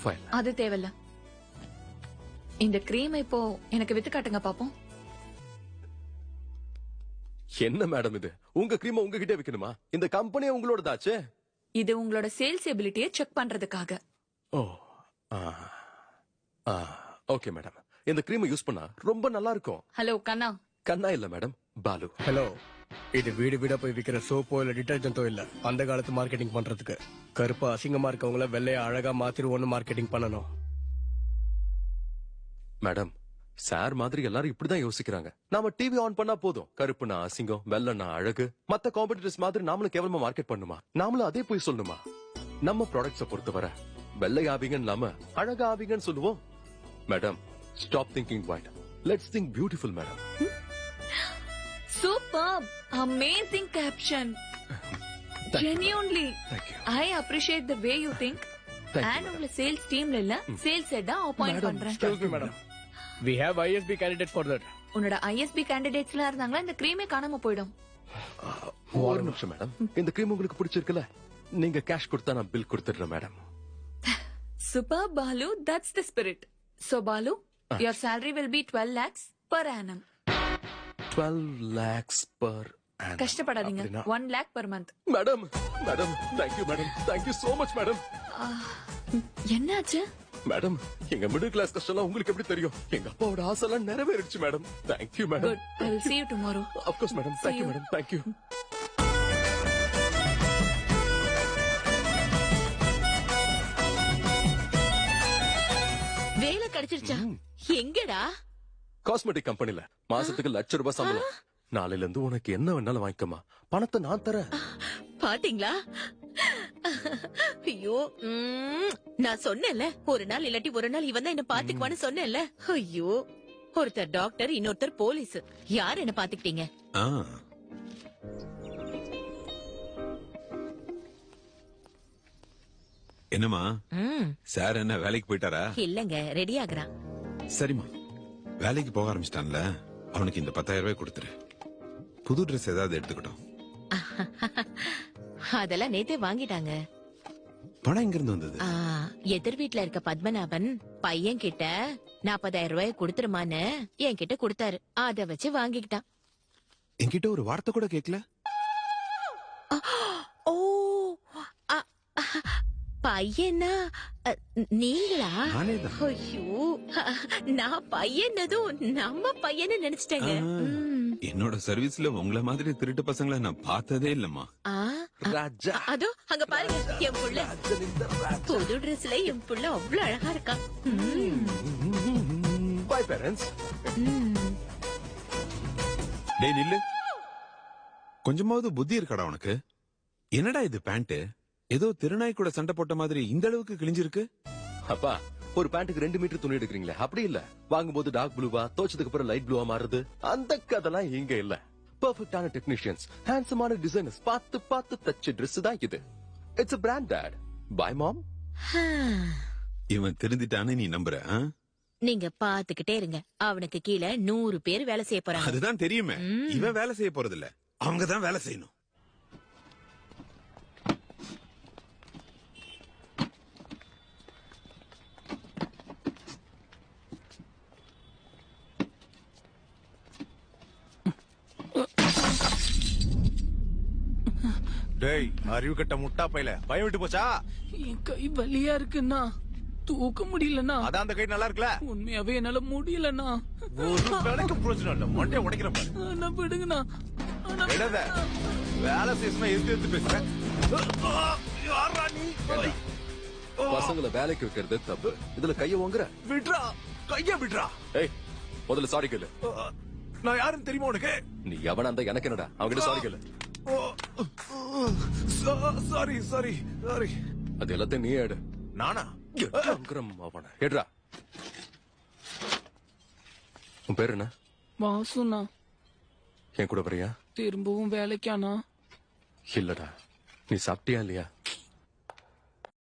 Profile. அது தேவையில்ல. இந்த கிரீம் இப்போ எனக்கு வித்து காட்டுங்க பாப்போம். என்ன மேடம் இது? உங்க கிரீம் உங்ககிட்ட விக்கணுமா? இந்த கம்பெனி உங்களோடதாச்சே. இது உங்களோட சேல்ஸ் எபிலிட்டியை செக் பண்றதுக்காக. ஓ, ஓகே மேடம். இந்த கிரீம் யூஸ் பண்ணா ரொம்ப நல்லா இருக்கும். ஹலோ கண்ணா. கண்ணா இல்ல மேடம், பாலு. ஹலோ, இது வீடு வீடா போய் விக்கிற சோப்போ இல்ல டிட்டர்ஜென்ட்டோ இல்ல. அந்த காலத்து மார்க்கெட்டிங் பண்றதுக்கு கருப்பா அசிங்கமா இருக்கவங்கள வெள்ளையா அழகா மாத்திருவோன்னு மார்க்கெட்டிங் பண்ணணும். மேடம், சார் மாதிரி எல்லாரும் இப்படிதான் யோசிக்கிறாங்க. நாம டிவி ஆன் பண்ணா போதும், கருப்புனா அசிங்கம், வெள்ளனா அழகு. மத்த காம்படிட்டர்ஸ் மாதிரி நாமளும் கேவலமா மார்க்கெட் பண்ணுமா? நாமளும் அதே போய் சொல்லணுமா? நம்ம ப்ராடக்ட்ஸ பொறுத்தவரை வெள்ளை ஆவீங்கன்னு இல்லாம அழகா ஆவீங்கன்னு சொல்லுவோம். Madam, stop thinking white, let's think beautiful madam. Super, amazing caption. Genuinely, I appreciate the way you think. And உங்க சேல்ஸ் டீம்ல இல்ல, சேல்ஸ் ஹெட்டா அப்பாயிண்ட் பண்றேன். Excuse me, madam. We have ISB candidate for that. உன்னோட ISB கேண்டிடேட்ஸ்ல இருந்தாங்களா இந்த கிரீமே காணாம போய்டும். ஒரு நிமிஷம் மேடம், இந்த கிரீம் உங்களுக்கு பிடிச்சிருக்குல்ல? நீங்க கேஷ் கொடுத்தா நான் பில் கொடுத்துடுறேன் madam. Super Balu, that's the spirit. So Balu, your salary will be 12 lakhs per annum. 12 lakhs per annum. கஷ்டப்படாதீங்க, 1 lakh per month. Madam, madam, thank you madam, thank you so much madam. என்னாச்சு? Madam, எங்க middle class கஷ்டம் உங்களுக்கு எப்படி தெரியும்? எங்க அப்பாவோட ஆசைலாம் நிறைவேறிடுச்சு madam. thank you madam. Good, I will see you tomorrow. Of course madam, thank you madam, thank you. வேலை கிடைச்சிருச்சா? எங்கடா? காஸ்மெட்டிக் கம்பெனில மாசத்துக்கு ₹1,00,000 சம்பளம். நாளையில இருந்து உனக்கு என்ன வேணாலும் வாங்கிக்கமா, பணத்தை நான் தரேன். பாத்தீங்களா? ஐயோ, நான் சொன்னேன்ல, ஒரு நாள் இல்லாட்டி ஒரு நாள் இவன் தான் என்ன பாத்துக்குவான்னு சொன்னேன்ல. ஐயோ, ஒருத்தர் டாக்டர், இன்னொருத்தர் போலீஸ். யார் என்ன பாத்துக்கிட்டீங்க? என்னமா சார் என்ன வேலைக்கு போயிட்டாரா? இல்லங்க, ரெடி ஆகுறான். சரிம்மா, வேலைக்கு போக ஆரம்பிச்சிட்டான்ல, அவனுக்கு இந்த 10,000 ரூபாய் கொடுத்துரு. புது ட்ரெஸ் ஏதாவது எடுத்துக்கிட்டோம். அதெல்லாம் நேத்தே வாங்கிட்டாங்க. பணம் எங்க இருந்து வந்தது? எதிர் வீட்ல இருக்க பத்மநாபன் பையன் கிட்ட 40,000 ரூபாய் கொடுத்துருமான்னு என்கிட்ட கொடுத்தாரு. அத வச்சு வாங்கிக்கிட்டான். என்கிட்ட ஒரு வார்த்தை கூட கேட்கல. ஓ, பையனா நீங்களா? ஐயோ, நான் பையனதும் நம்ம பையன்னு நினைச்சிட்டேங்க. என்னோட சர்வீஸ்ல உங்கள மாதிரி திருட்டு பசங்களை நான் பார்த்ததே இல்லம்மா. ராஜா, அதோ அங்க பாருங்க, என் புள்ள புது ட்ரெஸ்ல என் புள்ள அவ்வளவு அழகா இருக்கா. Bye parents. டேய் நில்லு, கொஞ்சமாவது புத்தி இருக்காடா உனக்கு? என்னடா இது பேண்ட்? ஏதோ திருநாய் கூட சண்டை போட்ட மாதிரி இந்த அளவுக்கு கிழிஞ்சிருக்கு. அப்பா, ஒரு பேண்ட்டுக்கு 2 மீட்டர் துணி எடுக்கிறீங்களே, அப்படி இல்ல. வாங்கும்போது டார்க் ப்ளூவா, தோச்சதுக்கு அப்புறம் லைட் ப்ளூவா மாறுது. அந்த கதெல்லாம் இங்க இல்ல. பெர்ஃபெக்ட்டான டெக்னீஷியன்ஸ், ஹேண்ட்ஸமான டிசைனர்ஸ் பார்த்து பார்த்து தச்ச Dress தான் இது. It's a brand dad. Bye mom. இவன் திருந்திட்டான்னு நீ நம்புற? நீங்க பாத்துக்கிட்டே இருங்க, அவனுக்கு கீழே 100 பேர் வேலை செய்ய போறாங்க. அதுதான் தெரியுமே. இவன் வேலை செய்ய போறது இல்ல, அவங்கதான் வேலை செய்யணும். டேய், அறிவு கட்ட முட்டா பையல, பயம் விட்டு போச்சா? என் கை வலியா இருக்குன்னா, தூக்க முடியலண்ணா. அதான் அந்த கை நல்லா இருக்குல்ல? உண்மையாவே என்னால முடியலண்ணா. ஒரு வேலைக்கு பிரயோஜனம் இல்ல, மண்டைய உடைக்கிற பாரு. நான் விடுங்கண்ணா. விடாத, வேலை செய்யணும் எதிர்த்து பேசுறேன். யாரா நீ? பசங்களை வேலைக்கு வைக்கிறது தப்பு, இதுல கைய வாங்குற. விட்றா, கைய விட்றா. ஏய், முதல்ல சாரி கேளு. நான் யாருன்னு தெரியுமா உனக்கு? நீ எவனா இருந்தா எனக்கு என்னடா? அவங்கிட்ட சாரி கேளு. Sorry sorry sorry. அது எல்லாத்தையும் நீ எடு. நானா? அவன எடுறா. உன் பேர் என்ன? வாசுண்ணா. என் கூட வரியா? திரும்பவும் வேலைக்கானா? இல்லடா, நீ சாப்பிட்டியா இல்லையா?